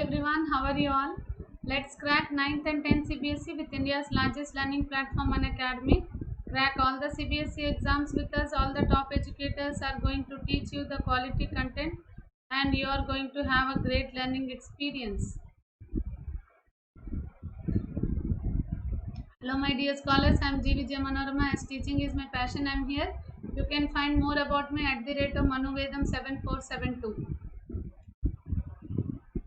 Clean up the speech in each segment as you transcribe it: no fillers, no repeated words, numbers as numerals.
everyone, how are you all? Let's crack 9th and 10th CBSE with India's largest learning platform Unacademy. Crack all the CBSE exams with us. All the top educators are going to teach you the quality content and you are going to have a great learning experience. Hello my dear scholars, I am G. Vijay Manorama. As teaching is my passion, I am here. You can find more about me at the rate of Manuvedam 7472.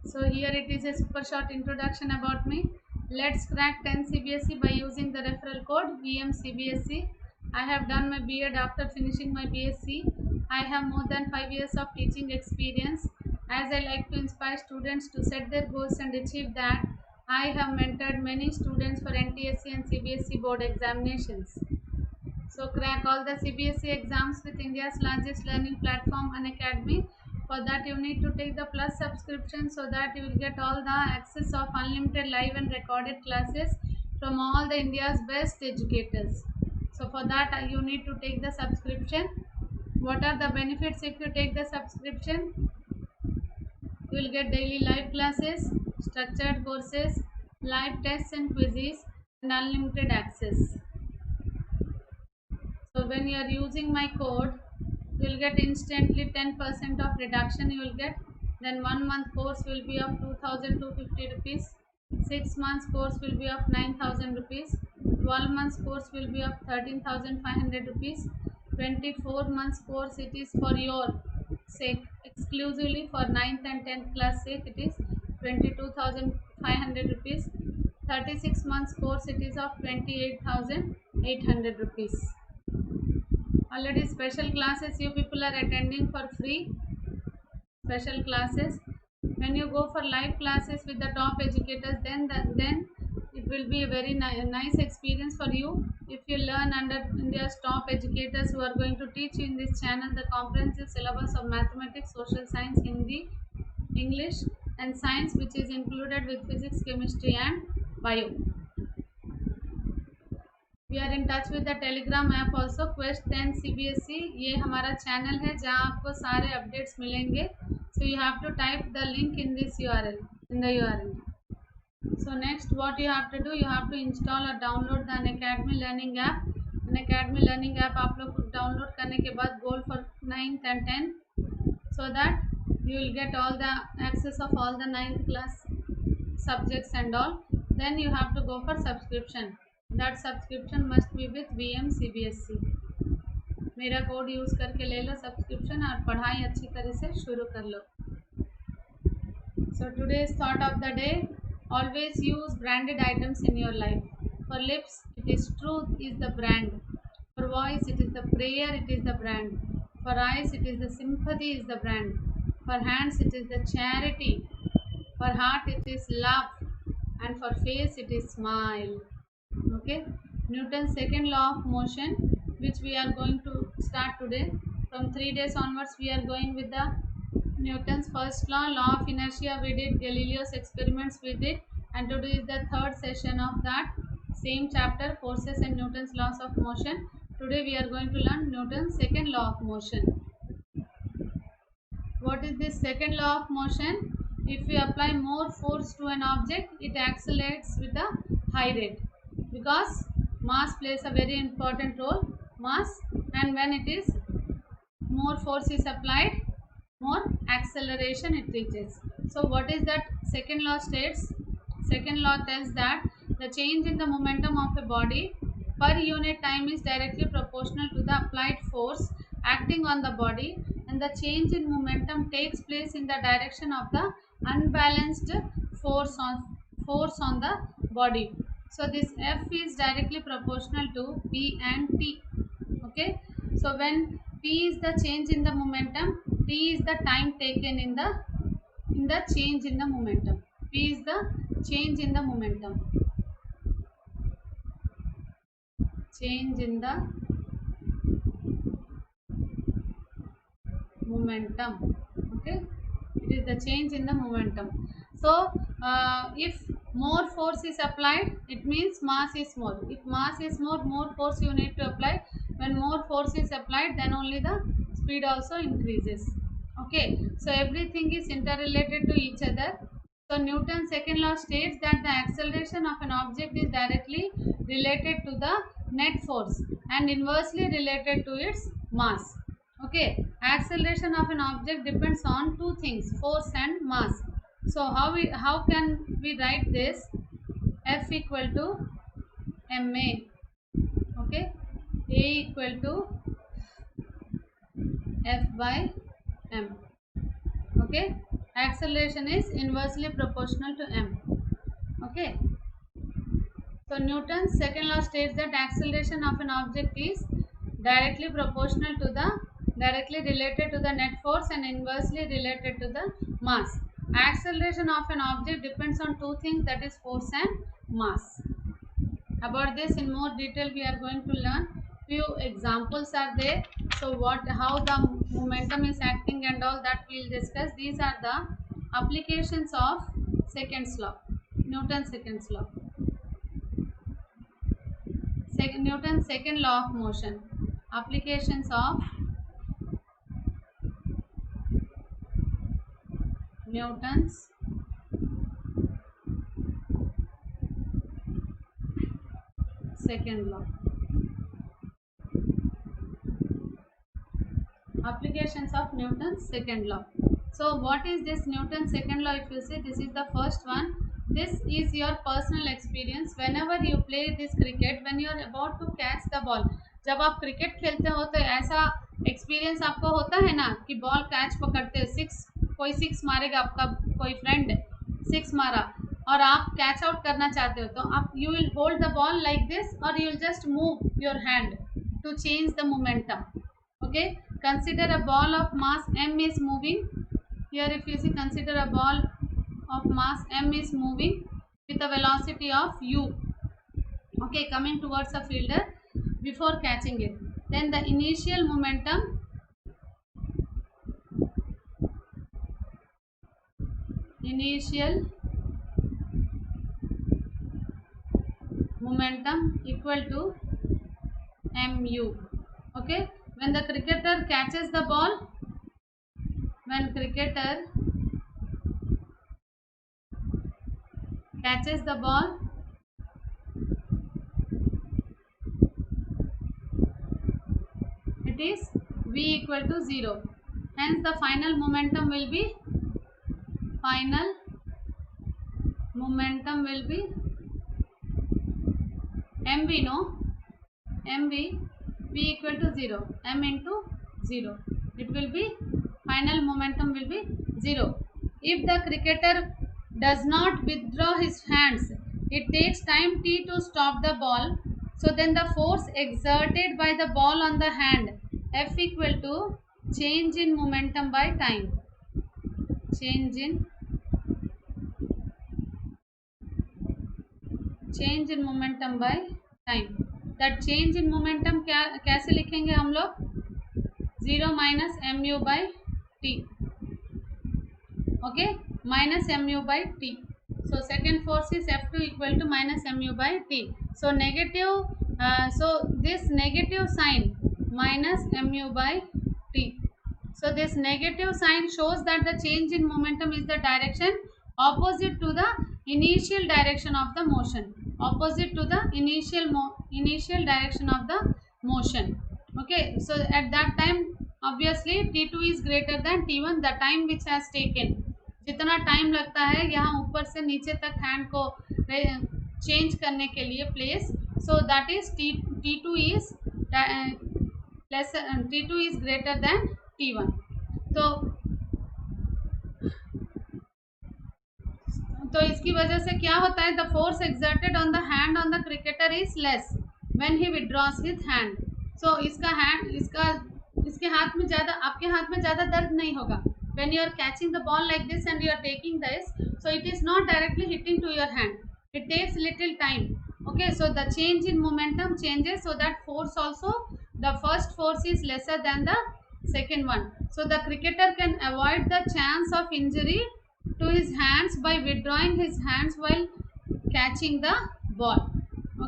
So here it is a super short introduction about me. Let's crack 10 CBSE by using the referral code VMCBSE. I have done my B.Ed after finishing my BSc. I have more than 5 years of teaching experience. As I like to inspire students to set their goals and achieve that, I have mentored many students for NTSC and CBSE board examinations. So crack all the CBSE exams with India's largest learning platform, Unacademy. For that you need to take the plus subscription so that you will get all the access of unlimited live and recorded classes from all the India's best educators. So for that you need to take the subscription. What are the benefits if you take the subscription? You will get daily live classes, structured courses, live tests and quizzes, and unlimited access. So when you are using my code, you will get instantly 10% of reduction you will get. Then 1 month course will be of 2250 rupees, 6 months course will be of 9000 rupees, 12 months course will be of 13500 rupees, 24 months course it is for your sake, exclusively for 9th and 10th class sake it is 22,500 rupees, 36 months course it is of 28,800 rupees. Already special classes you people are attending for free. Special classes. When you go for live classes with the top educators, then it will be a very nice experience for you. If you learn under India's top educators who are going to teach you in this channel the comprehensive syllabus of mathematics, social science, Hindi, English and science, which is included with physics, chemistry and bio. We are in touch with the Telegram app also Quest 10 CBSE. ये हमारा channel है जहाँ आपको सारे updates मिलेंगे. So you have to type the link in this URL, in the URL. So next what you have to do, you have to install or download the Unacademy learning app. Unacademy learning app आप लोग डाउनलोड करने के बाद goal for 9th and 10th so that you will get all the access of all the 9th class subjects and all. Then you have to go for subscription. That subscription must be with VMCBSE. मेरा code use करके ले लो subscription और पढ़ाई अच्छी तरह से शुरू कर लो. So today's thought of the day: always use branded items in your life. For lips, it is truth is the brand. For voice, it is the prayer, it is the brand. For eyes, it is the sympathy is the brand. For hands, it is the charity. For heart, it is love. And for face, it is smile. Okay, Newton's second law of motion, which we are going to start today. From 3 days onwards we are going with the Newton's first law of inertia we did, Galileo's experiments we did, and today is the third session of that same chapter, forces and Newton's laws of motion. Today we are going to learn Newton's second law of motion. What is this second law of motion? If we apply more force to an object, it accelerates with a high rate, because mass plays a very important role, mass, and when it is more force is applied, more acceleration it reaches. So what is that second law states? Second law tells that the change in the momentum of a body per unit time is directly proportional to the applied force acting on the body, and the change in momentum takes place in the direction of the unbalanced force on the body. So this F is directly proportional to P and T. Okay, so when P is the change in the momentum, T is the time taken in the change in the momentum. P is the change in the momentum. Change in the momentum. Okay, it is the change in the momentum. So if more force is applied, it means mass is more. If mass is more force you need to apply. When more force is applied, then only the speed also increases. Okay, so everything is interrelated to each other. So Newton's second law states that the acceleration of an object is directly related to the net force and inversely related to its mass. Okay, acceleration of an object depends on two things, force and mass. So how can we write this? F equal to ma. Okay, a equal to f by m. Okay, acceleration is inversely proportional to m. Okay, so Newton's second law states that acceleration of an object is directly related to the net force and inversely related to the mass. Acceleration of an object depends on two things, that is force and mass. About this in more detail we are going to learn. Few examples are there. So how the momentum is acting and all that we will discuss. These are the applications of Second's law, Newton's second law. Newton's second law of motion. Applications of Newton's second law. Applications of Newton's second law. So what is this Newton's second law? If you see, this is the first one. This is your personal experience. Whenever you play this cricket, when you are about to catch the ball, जब आप cricket खेलते हो तो ऐसा experience आपको होता है ना कि बॉल कैच पकड़ते हो, कोई सिक्स मारेगा, आपका कोई फ्रेंड सिक्स मारा और आप कैच आउट करना चाहते हो, तो आप you will hold the ball like this और you will just move your hand to change the momentum. Okay, consider a ball of mass m is moving. Here if you see, consider a ball of mass m is moving with a velocity of u. Okay, coming towards a fielder before catching it. Then the initial momentum equal to mu. Okay, when the cricketer catches the ball, it is v equal to 0. Hence the final momentum will be mv, no? mv, v equal to 0, m into 0. It will be, final momentum will be 0. If the cricketer does not withdraw his hands, it takes time t to stop the ball. So then the force exerted by the ball on the hand, F equal to change in momentum by time. Change in momentum by time. That change in momentum कैसे लिखेंगे हम लोग? 0 minus mu by t. Okay, minus mu by t. So second force is F2 equal to minus mu by t. So negative, so this negative sign minus mu by t. So this negative sign shows that the change in momentum is the direction opposite to the initial direction of the motion. Opposite to the initial direction of the motion. Okay, so at that time obviously t2 is greater than t1, the time which has taken, जितना time लगता है यहाँ ऊपर से नीचे तक hand को change करने के लिए place, so that is t2 is greater than t1. तो इसकी वजह से क्या होता है, the force exerted on the hand on the cricketer is less when he withdraws his hand. So इसके हाथ में ज़्यादा, आपके हाथ में ज़्यादा दर्द नहीं होगा. When you are catching the ball like this and you are taking this, so it is not directly hitting to your hand. It takes little time. Okay, so the change in momentum changes, so that force also, the first force is lesser than the second one. So the cricketer can avoid the chance of injury to his hands by withdrawing his hands while catching the ball.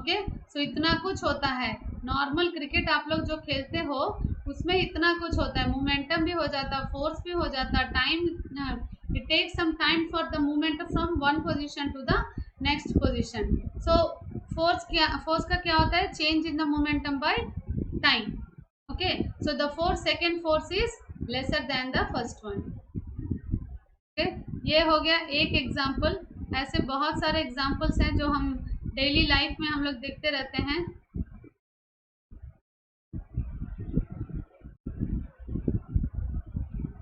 Okay, so इतना कुछ होता है. Normal cricket आप लोग जो खेलते हो उसमें इतना कुछ होता है, मोमेंटम भी हो जाता है, फोर्स भी हो जाता है, time It takes some time for the movement from one position to the next position. So force का क्या होता है? Change in the momentum by time. Okay, so the second force is lesser than the first one. Okay, ये हो गया एक example. ऐसे बहुत सारे एग्जाम्पल्स हैं जो हम डेली लाइफ में हम लोग देखते रहते हैं.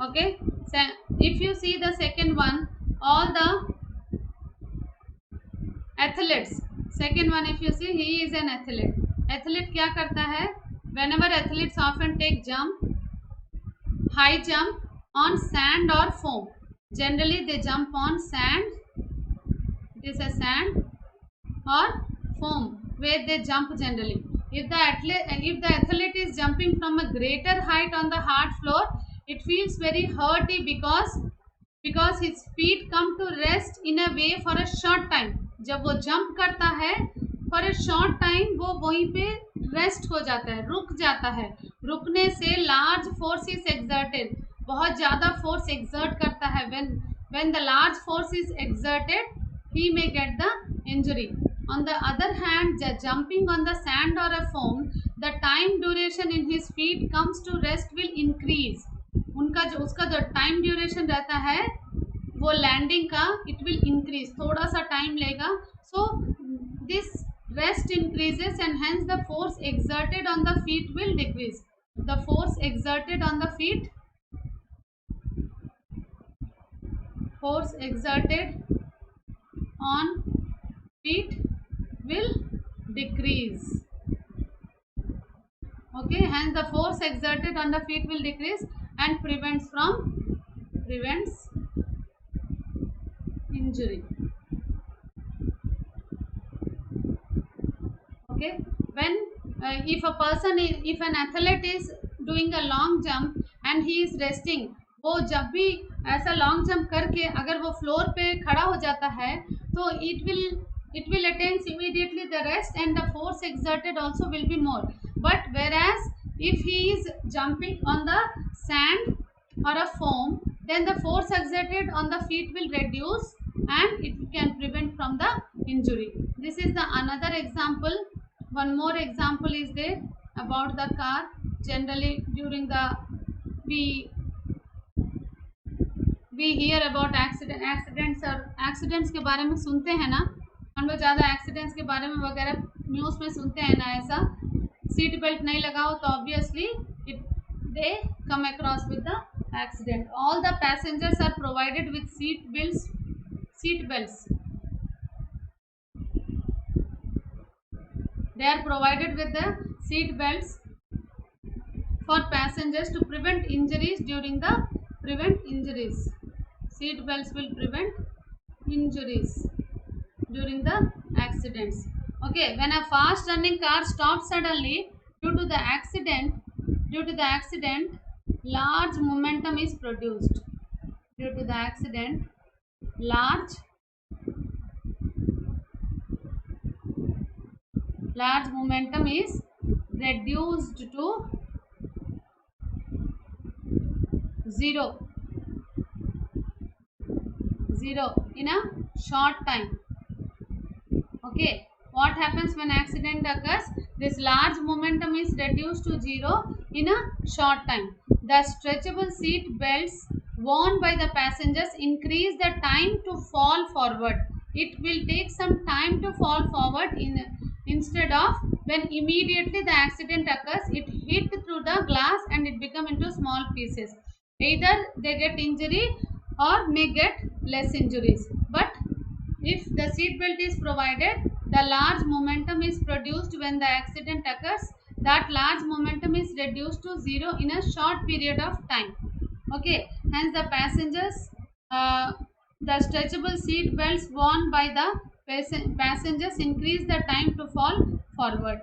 Okay, so if you see the second one, all the athletes, second one if you see, he is an athlete. Athlete क्या करता है? Whenever athletes often take jump, high jump on sand or foam. Generally they jump on sand, it is a sand, or foam where they jump generally. If the athlete is jumping from a greater height on the hard floor, it feels very hurty because his feet come to rest in a way for a short time. जब वो jump करता है for a short time, वो वहीं पे rest हो जाता है, रुक जाता है. रुकने से large force is exerted, बहुत ज़्यादा force exert करता है. When the large force is exerted, he may get the injury. On the other hand, jumping on the sand or a foam, the time duration in his feet comes to rest will increase. उसका जो time duration रहता है वो landing का, it will increase, थोड़ा सा time लेगा. So this rest increases and hence the force exerted on the feet will decrease. The force exerted on the feet, force exerted on feet will decrease. Okay, hence the force exerted on the feet will decrease and prevents injury. Okay, when if an athlete is doing a long jump and he is resting, वो जब भी ऐसा long jump करके अगर वो floor पे खड़ा हो जाता है तो it will attains immediately the rest and the force exerted also will be more. But whereas if he is jumping on the sand or a foam, then the force exerted on the feet will reduce and it can prevent from the injury. This is the another example. One more example is there about the car. Generally during the we hear about accidents के बारे में सुनते हैं ना, हम लोग ज़्यादा accidents के बारे में वगैरह न्यूज़ में सुनते हैं ना. ऐसा सीट बेल्ट नहीं लगाओ तो obviously they come across with the accident. All the passengers are provided with seat belts. They are provided with the seat belts for passengers to prevent injuries Seat belts will prevent injuries during the accidents. Okay, when a fast running car stops suddenly due to the accident, large momentum is produced. Due to the accident, large momentum is reduced to zero in a short time. Okay, what happens when accident occurs? This large momentum is reduced to zero in a short time. The stretchable seat belts worn by the passengers increase the time to fall forward. It will take some time to fall forward instead of when immediately the accident occurs, it hit through the glass and it become into small pieces. Either they get injury or may get less injuries. But if the seat belt is provided, the large momentum is produced when the accident occurs. That large momentum is reduced to zero in a short period of time. Okay, hence the passengers, the stretchable seat belts worn by the passengers increase the time to fall forward.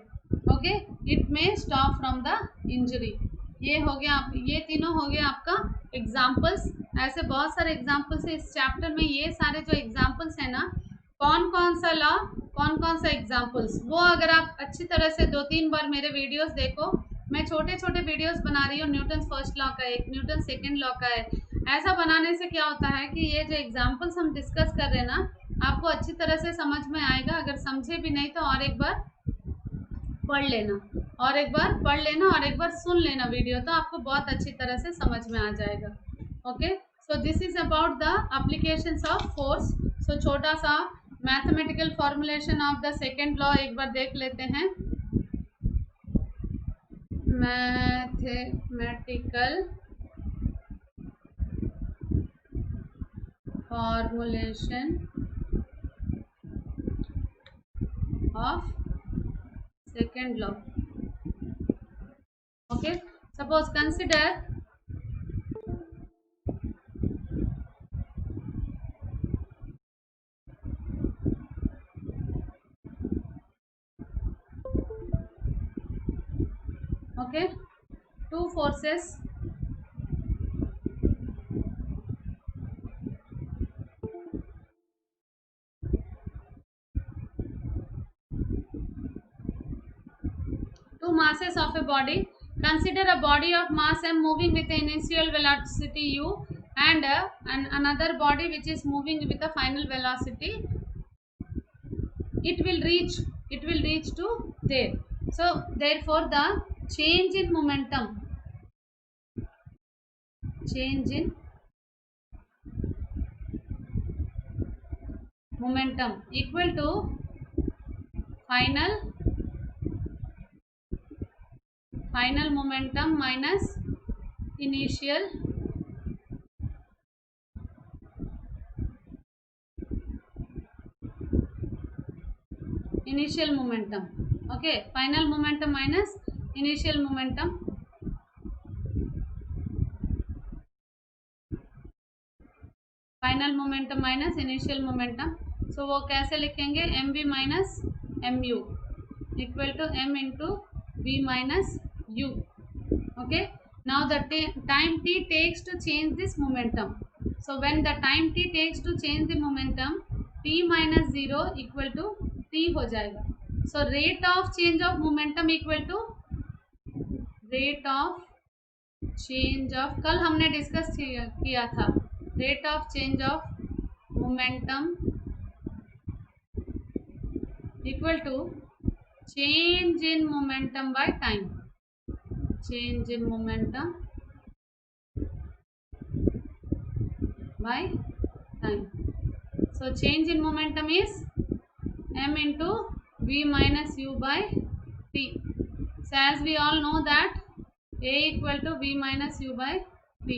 Okay, it may stop from the injury. ये हो गया, ये तीनों हो गया आपका examples. ऐसे बहुत सारे एग्जाम्पल्स है इस चैप्टर में. ये सारे जो एग्जाम्पल्स हैं ना, कौन कौन सा लॉ, कौन कौन सा एग्जाम्पल्स, वो अगर आप अच्छी तरह से 2-3 बार मेरे वीडियोस देखो. मैं छोटे छोटे वीडियोस बना रही हूँ. न्यूटन फर्स्ट लॉ का एक, न्यूटन सेकेंड लॉ का है. ऐसा बनाने से क्या होता है कि ये जो एग्जाम्पल्स हम डिस्कस कर रहे हैं ना, आपको अच्छी तरह से समझ में आएगा। अगर समझे भी नहीं तो और एक बार पढ़ लेना, और एक बार पढ़ लेना, और एक बार सुन लेना वीडियो, तो आपको बहुत अच्छी तरह से समझ में आ जाएगा। Okay, so this is about the applications of force. So छोटा सा mathematical formulation of the second law एक बार देख लेते हैं। Mathematical formulation of second law. Okay, suppose consider okay, two forces two masses of a body. Consider a body of mass m moving with an initial velocity u and another body which is moving with a final velocity. It will reach to there. So therefore the change in momentum equal to final momentum minus initial momentum. Okay, final momentum minus initial momentum. Final momentum minus initial momentum. So वो कैसे लिखेंगे? M v minus m u equal to m into v minus u. Okay, now the time t takes to change this momentum. So when the time t takes to change the momentum, t minus zero equal to t हो जाएगा. So rate of change of momentum equal to rate of change of, कल हमने discuss किया था, rate of change of momentum equal to change in momentum by time. Change in momentum by time. So change in momentum is m into v minus u by t. So as we all know that a equal to v minus u by t.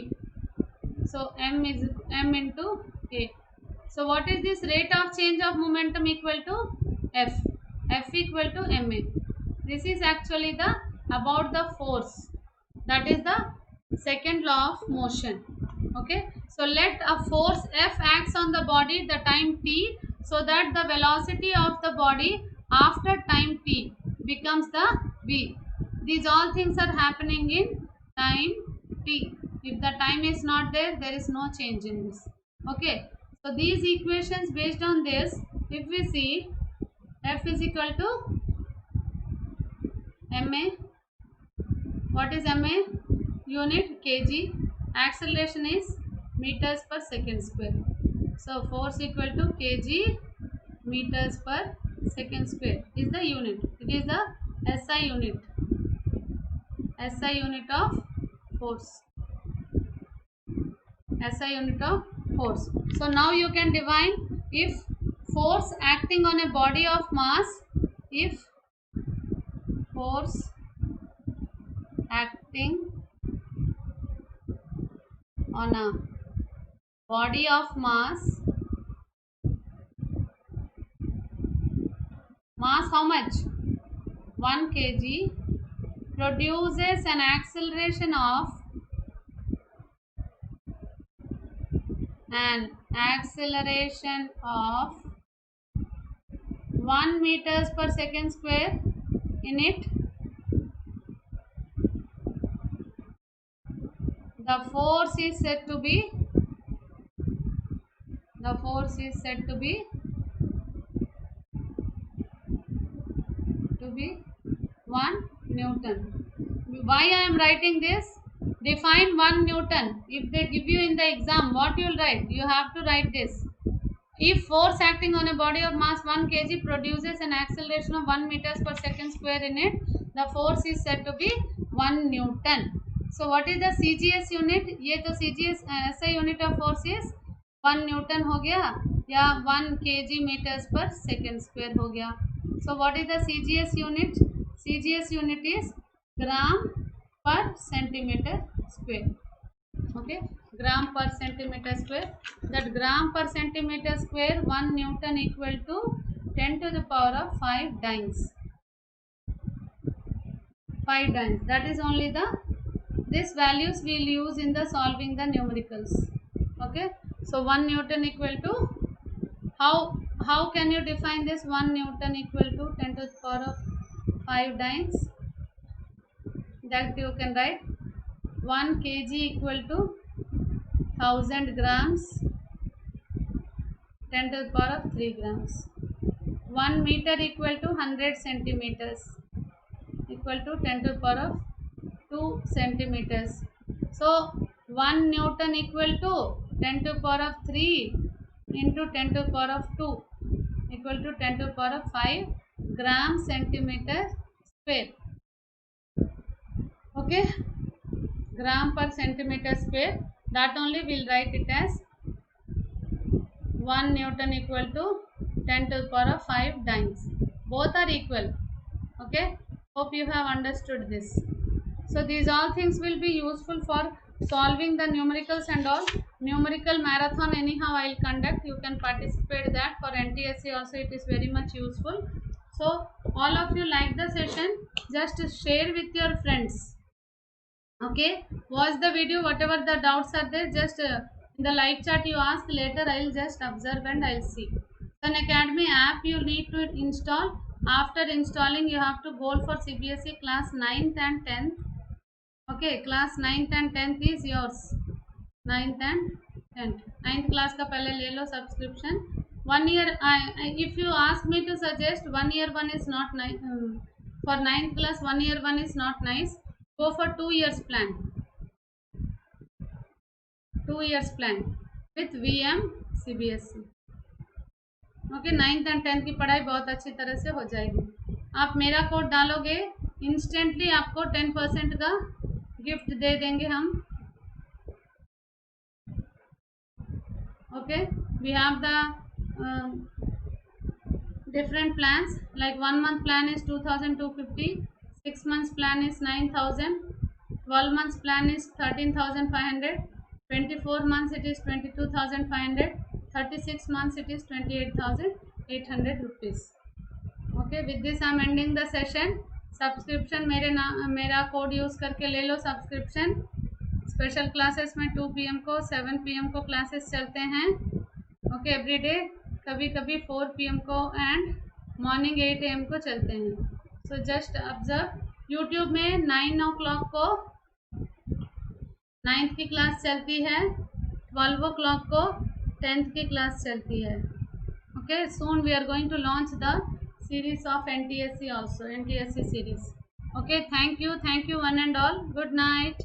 So m is m into a. So what is this rate of change of momentum equal to f? F equal to ma. This is actually the about the force. That is the second law of motion. Okay, so let a force f acts on the body the time t, so that the velocity of the body after time t becomes the v. These all things are happening in time t. If the time is not there, there is no change in this. Okay, so these equations, based on this, if we see f is equal to ma. What is ma? Unit kg. Acceleration is meters per second square. So force equal to kg meters per second square is the unit. It is the SI unit. SI unit of force. SI unit of force. So now you can define, if force acting on a body of mass, if force acting on a body of mass how much? 1 kg, produces an acceleration of 1 meters per second square in it. The force is said to be 1 Newton. Why I am writing this? Define 1 Newton. If they give you in the exam, what you will write? You have to write this. If force acting on a body of mass 1 kg produces an acceleration of 1 meters per second square in it, the force is said to be 1 Newton. So what is the CGS unit? ये तो CGS SI unit of force is 1 Newton हो गया या 1 kg meters per second square हो गया. So what is the CGS unit? CGS unit is gram per centimeter square. Okay, gram per centimeter square. That gram per centimeter square 1 Newton equal to 10 to the power of 5 dynes. 5 dynes. That is only the these values we will use in the solving the numericals. Okay, so 1 Newton equal to how can you define this? 1 Newton equal to 10 to the power of 5 dynes. That you can write 1 kg equal to 1000 grams 10 to the power of 3 grams. 1 meter equal to 100 centimeters equal to 10 to the power of 2 centimeters. So 1 Newton equal to 10 to the power of 3 into 10 to the power of 2 equal to 10 to the power of 5 gram centimeter square. Okay, gram per centimeter square. That only we'll write it as 1 Newton equal to 10 to the power of 5 dynes. Both are equal. Okay, hope you have understood this. So these all things will be useful for solving the numericals and all. Numerical marathon anyhow I will conduct. You can participate that. For NTSC also it is very much useful. So all of you like the session, just share with your friends. Okay, watch the video, whatever the doubts are there, just in the live chat you ask, later I will just observe and I will see. An Academy app you need to install. After installing you have to go for CBSE class 9th and 10th. Okay, class 9th and 10th is yours. 9th and 10th. 9th class का पहले ले लो subscription. 1 year, if you ask me to suggest, 1 year one is not nice. For 9th class 1 year one is not nice. Go for 2 years plan. 2 years plan with VM CBSE. Okay, 9th and 10th की पढ़ाई बहुत अच्छी तरह से हो जाएगी. आप मेरा कोड डालोगे, इंस्टेंटली आपको 10% का गिफ्ट दे देंगे हम. Okay, we have the different plans, like 1 month plan is 2250, 6 months plan is 9000, 12 months plan is 13500, 24 months it is 22500, 36 months it is 28,800 rupees. Okay, with this I am ending the session. Subscription मेरा code use करके ले लो subscription. Special classes में 2 PM को 7 PM को classes चलते हैं. Okay, every day. कभी कभी 4 PM को एंड मॉर्निंग 8 AM को चलते हैं. So just observe. यूट्यूब में 9 o'clock को 9th की क्लास चलती है, 12 o'clock को 10th की क्लास चलती है. Okay, soon we are going to launch the series of NTSC also, NTSC series. Okay, thank you one and all. Good night.